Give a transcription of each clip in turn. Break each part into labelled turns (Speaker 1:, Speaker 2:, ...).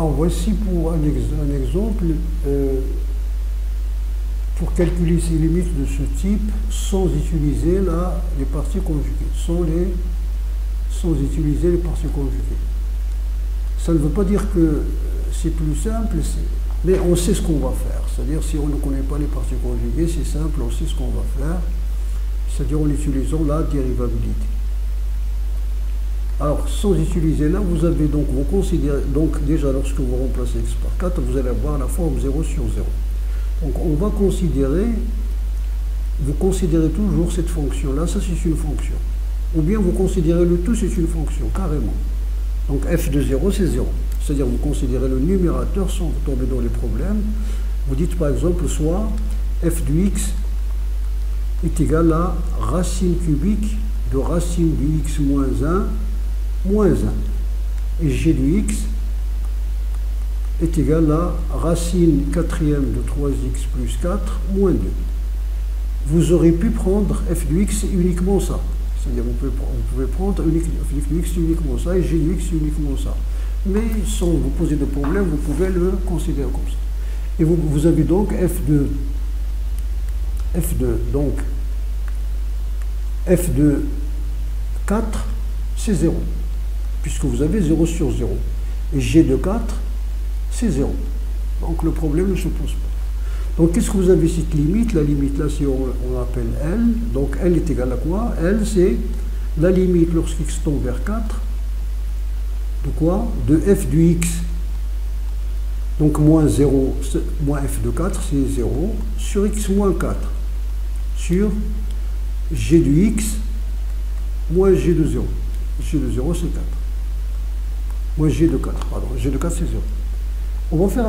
Speaker 1: Alors voici pour un exemple, pour calculer ces limites de ce type sans utiliser les parties conjuguées, sans utiliser les parties conjuguées. Ça ne veut pas dire que c'est plus simple, mais on sait ce qu'on va faire. C'est-à-dire si on ne connaît pas les parties conjuguées, c'est simple, on sait ce qu'on va faire. C'est-à-dire en utilisant la dérivabilité. Alors, sans utiliser là, vous avez donc, vous considérez, donc déjà lorsque vous remplacez x par 4, vous allez avoir la forme 0 sur 0. Donc on va considérer, vous considérez toujours cette fonction-là, ça c'est une fonction. Ou bien vous considérez le tout, c'est une fonction, carrément. Donc f de 0, c'est 0. C'est-à-dire vous considérez le numérateur sans tomber dans les problèmes. Vous dites par exemple, soit f du x est égal à racine cubique de racine du x moins 1, moins 1. Et g du x est égal à racine quatrième de 3x plus 4, moins 2. Vous aurez pu prendre f du x uniquement ça. C'est-à-dire vous pouvez prendre f du x uniquement ça et g du x uniquement ça. Mais sans vous poser de problème, vous pouvez le considérer comme ça. Et vous avez donc donc f de 4, c'est 0, puisque vous avez 0 sur 0. Et g de 4, c'est 0. Donc le problème ne se pose pas. Donc qu'est-ce que vous avez cette limite? La limite là, si on appelle L, donc L est égal à quoi? L, c'est la limite lorsqu'x tend vers 4, de quoi? De f du x, donc moins 0, moins f de 4, c'est 0, sur x moins 4, sur g du x, moins g de 0. G de 0, c'est 4. Moins g de 4, pardon. G de 4, c'est 0. On va faire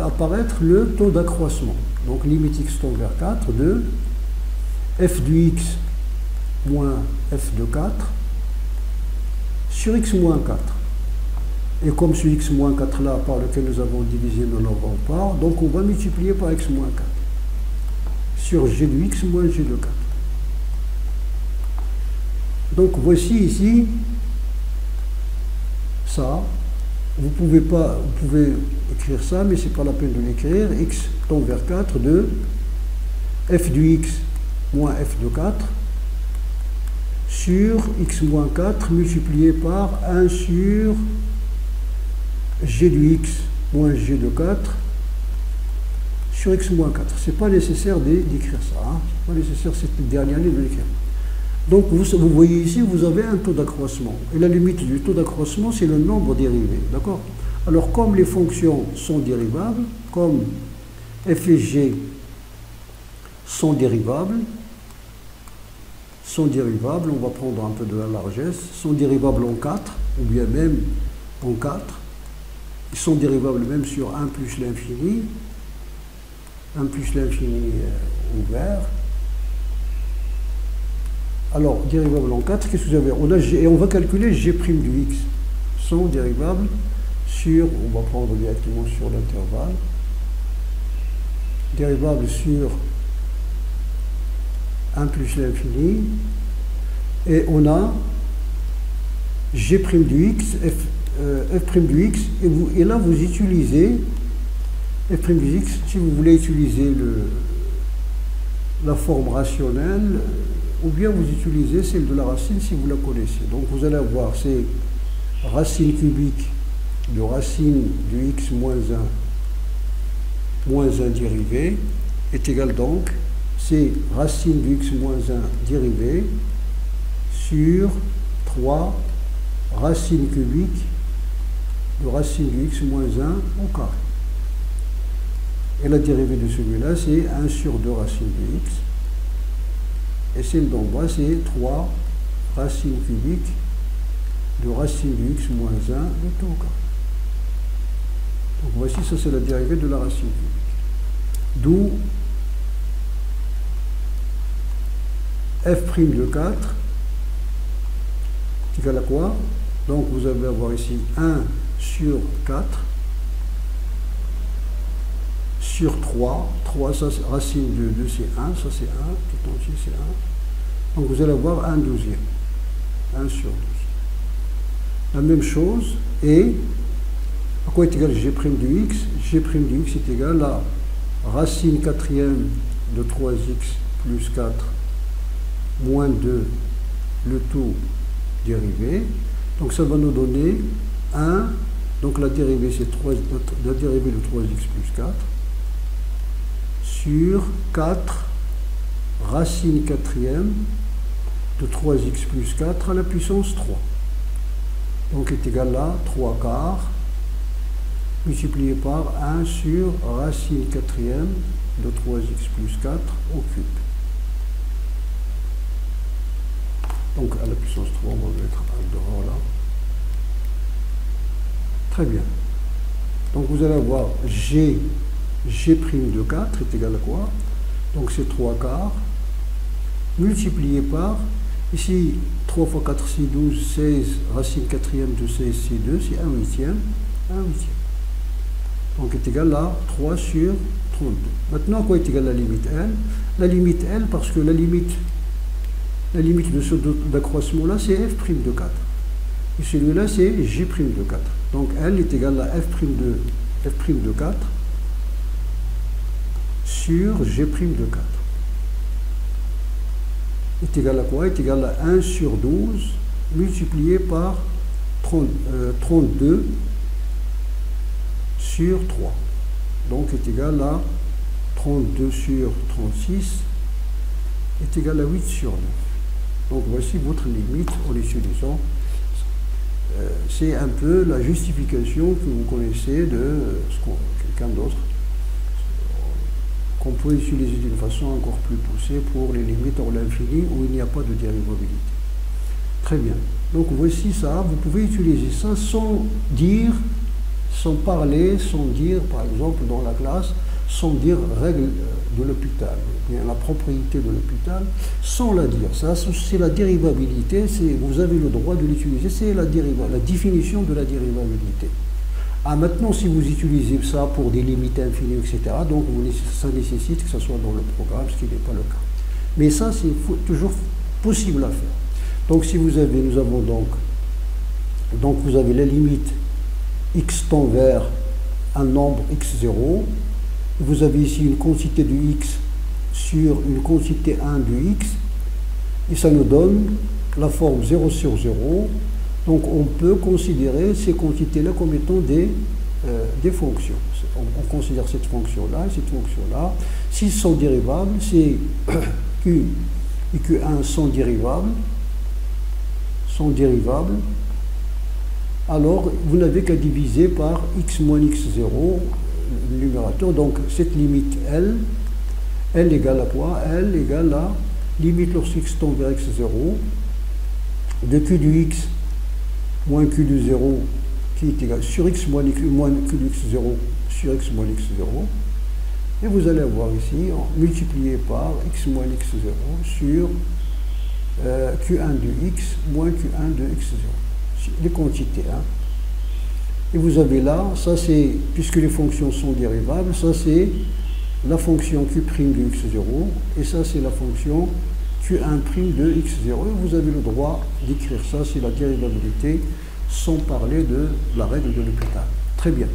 Speaker 1: apparaître le taux d'accroissement. Donc limite x tend vers 4 de f du x moins f de 4 sur x moins 4. Et comme ce x moins 4 là, par lequel nous avons divisé nos nombres en parts, donc on va multiplier par x moins 4 sur g de x moins g de 4. Donc voici ici ça. Vous pouvez écrire ça, mais c'est pas la peine de l'écrire. X tend vers 4 de f du x moins f de 4 sur x moins 4 multiplié par 1 sur g du x moins g de 4 sur x moins 4. C'est pas nécessaire d'écrire ça. Hein. C'est pas nécessaire cette dernière ligne de l'écrire. Donc vous voyez ici, vous avez un taux d'accroissement. Et la limite du taux d'accroissement, c'est le nombre dérivé. D'accord? Alors comme les fonctions sont dérivables, comme f et g sont dérivables, on va prendre un peu de la largesse, sont dérivables en 4, ou bien même en 4. Ils sont dérivables même sur 1 plus l'infini, 1 plus l'infini ouvert. Alors, dérivable en 4, qu'est-ce que vous avez? On a g, et on va calculer g' du x. Sont dérivables sur, on va prendre directement sur l'intervalle, dérivable sur 1 plus l'infini, et on a g' du x, f' du x, et là vous utilisez f' du x, si vous voulez utiliser la forme rationnelle, ou bien vous utilisez celle de la racine si vous la connaissez. Donc vous allez avoir c'est racine cubique de racine du x moins 1 dérivé est égal donc, c'est racine du x moins 1 dérivé sur 3 racine cubique de racine du x moins 1 au carré. Et la dérivée de celui-là, c'est 1 sur 2 racine de x. Et celle d'en bas, c'est 3 racine cubique de racine de x moins 1 de tout au carré. Donc voici, ça c'est la dérivée de la racine cubique. D'où f' de 4 est égal à quoi? Donc vous allez avoir ici 1 sur 4 sur 3, ça, racine de 2 c'est 1, ça c'est 1, tout entier c'est 1. Donc vous allez avoir 1 douzième, 1 sur 12. La même chose, et À quoi est égal g' du x? G' du x est égal à racine quatrième de 3x plus 4 moins 2, le tout dérivé. Donc ça va nous donner 1, donc la dérivée c'est la dérivée de 3x plus 4 sur 4 racine quatrième de 3x plus 4 à la puissance 3. Donc est égal à 3 quarts multiplié par 1 sur racine quatrième de 3x plus 4 au cube. Donc à la puissance 3, on va mettre un dehors là. Très bien. Donc vous allez avoir g' de 4 est égal à quoi? Donc c'est 3 quarts multiplié par, ici 3 fois 4 c'est 12, 16, racine quatrième de 16 c'est 2, c'est 1 huitième, 1 huitième. Donc est égal à 3 sur 32. Maintenant, à quoi est égal la limite L? La limite L, parce que la limite de ce d'accroissement-là, c'est f' de 4. Et celui-là, c'est g' de 4. Donc L est égal à f' de 4 sur g' de 4. Est égal à quoi? Est égal à 1 sur 12 multiplié par 32 sur 3. Donc est égal à 32 sur 36 est égal à 8 sur 9. Donc voici votre limite en l'utilisant. C'est un peu la justification que vous connaissez de quelqu'un d'autre, qu'on peut utiliser d'une façon encore plus poussée pour les limites hors l'infini où il n'y a pas de dérivabilité. Très bien. Donc voici ça, vous pouvez utiliser ça sans dire, sans parler, sans dire, par exemple dans la classe, sans dire règle de l'hôpital, bien la propriété de l'hôpital, sans la dire. Ça, c'est la dérivabilité, vous avez le droit de l'utiliser, c'est la définition de la dérivabilité. Ah, maintenant, si vous utilisez ça pour des limites infinies, etc., donc ça nécessite que ça soit dans le programme, ce qui n'est pas le cas. Mais ça, c'est toujours possible à faire. Donc, si vous avez, nous avons donc vous avez la limite x tend vers un nombre x0, vous avez ici une quantité de x sur une quantité 1 de x, et ça nous donne la forme 0 sur 0. Donc on peut considérer ces quantités-là comme étant des fonctions. On considère cette fonction-là et cette fonction-là. S'ils sont dérivables, c'est q et q1 sont dérivables, alors vous n'avez qu'à diviser par x moins x0, le numérateur. Donc cette limite L égale à quoi? L égale à limite lorsqu'x tend vers x0 de q du x moins q du 0 qui est égal sur x moins q du x0 sur x moins x0. Et vous allez avoir ici multiplié par x moins x0 sur q1 de x moins q1 de x0. Les quantités. Hein. Et vous avez là, ça c'est, puisque les fonctions sont dérivables, ça c'est la fonction q' de x0, et ça c'est la fonction q1' de x0. Et vous avez le droit d'écrire ça, c'est la dérivabilité, sans parler de la règle de l'hôpital. Très bien.